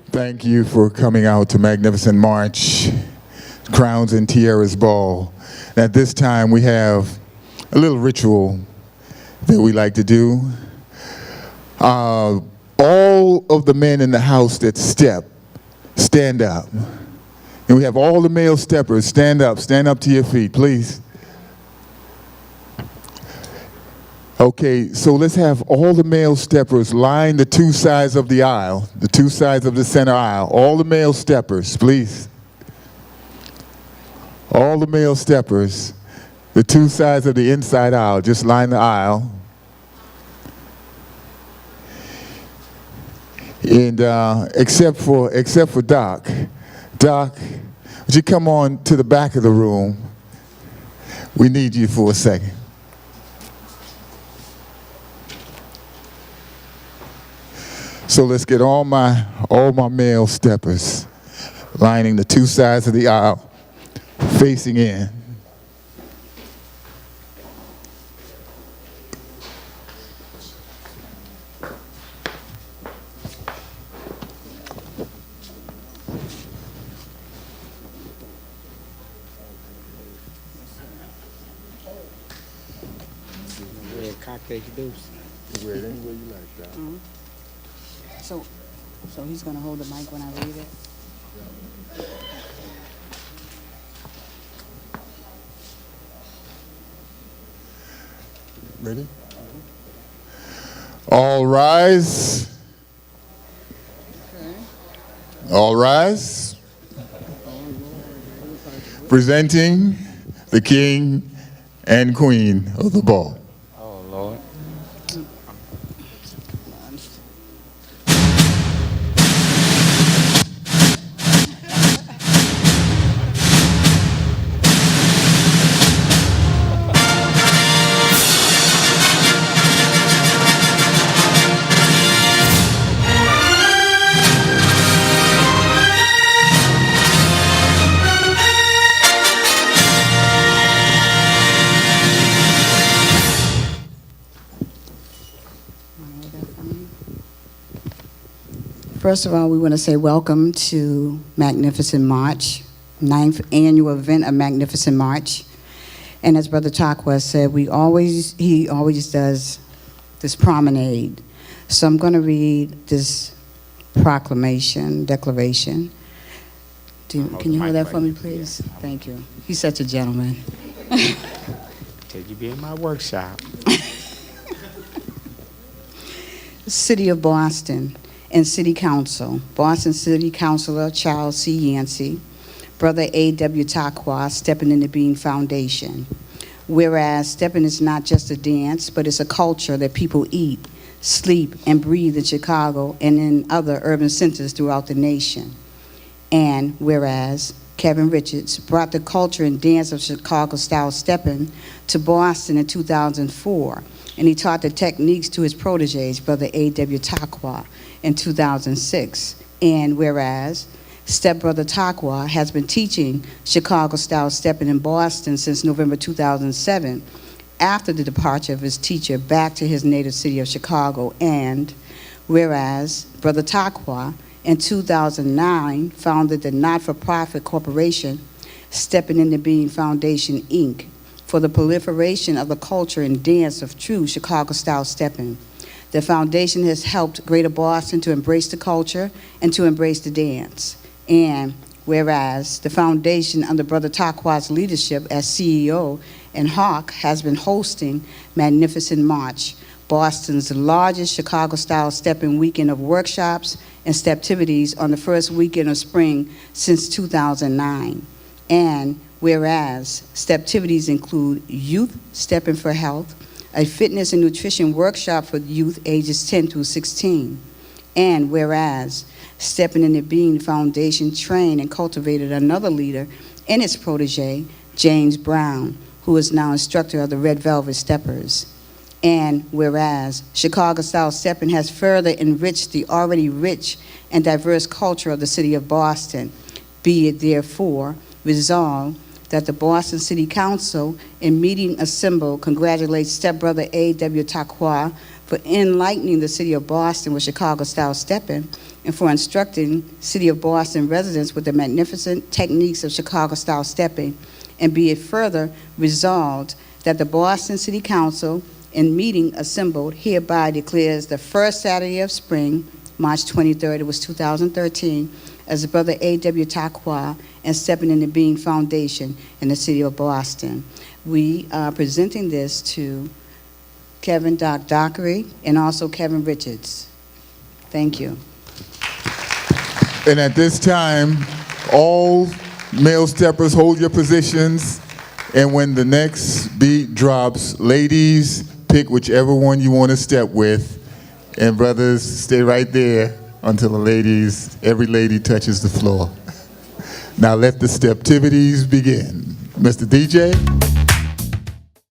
Thank you for coming out to Magnificent March, Crowns and Tiaras Ball. At this time, we have a little ritual that we like to do. All of the men in the house that step, stand up. And we have all the male steppers, stand up to your feet, please. Okay, so let's have all the male steppers line the two sides of the aisle, the two sides of the center aisle. All the male steppers, please. All the male steppers, the two sides of the inside aisle, just line the aisle. And except for Doc. Doc, would you come on to the back of the room? We need you for a second. So let's get all my male steppers lining the two sides of the aisle, facing in. Wear it any way you like that. Mm-hmm. So he's going to hold the mic when I read it? Ready? All rise. Okay. All rise. Presenting the king and queen of the ball. Oh, Lord. First of all, we want to say welcome to Magnificent March, 9th annual event of Magnificent March. And as Brother Taqwa said, he always does this promenade. So I'm going to read this declaration. Can you hold that for me, please? Yeah. Thank you. He's such a gentleman. Till you be in my workshop. City of Boston and City Council. Boston City Councilor Charles C. Yancey, Brother A.W. Taqwa, Steppin' in the Bean Foundation. Whereas stepping is not just a dance, but it's a culture that people eat, sleep, and breathe in Chicago and in other urban centers throughout the nation. And whereas Kevin Richards brought the culture and dance of Chicago-style stepping to Boston in 2004, and he taught the techniques to his proteges, Brother A.W. Taqwa, in 2006. And whereas Stepbrother Taqwa has been teaching Chicago-style stepping in Boston since November 2007, after the departure of his teacher back to his native city of Chicago. And whereas Brother Taqwa in 2009 founded the not-for-profit corporation Steppin' in the Bean Foundation, Inc., for the proliferation of the culture and dance of true Chicago-style stepping. The foundation has helped Greater Boston to embrace the culture and to embrace the dance. And whereas the foundation under Brother Taqwa's leadership as CEO and Hawk has been hosting Magnificent March, Boston's largest Chicago-style stepping weekend of workshops and steptivities on the first weekend of spring since 2009. And whereas steptivities include Youth Stepping for Health, a fitness and nutrition workshop for youth ages 10 through 16. And whereas Steppin' in the Bean Foundation trained and cultivated another leader in its protege, James Brown, who is now instructor of the Red Velvet Steppers. And whereas Chicago-style stepping has further enriched the already rich and diverse culture of the city of Boston, be it therefore resolved that the Boston City Council, in meeting assembled, congratulates Stepbrother A.W. Taqwa for enlightening the city of Boston with Chicago-style stepping, and for instructing City of Boston residents with the magnificent techniques of Chicago-style stepping. And be it further resolved that the Boston City Council, in meeting assembled, hereby declares the first Saturday of spring, March 23rd, it was 2013, as Brother A.W. Taqwa and Stepping in the Being Foundation in the city of Boston. We are presenting this to Kevin Dockery and also Kevin Richards. Thank you. And at this time, all male steppers, hold your positions. And when the next beat drops, ladies, pick whichever one you want to step with. And brothers, stay right there until every lady touches the floor. Now let the steptivities begin. Mr. DJ.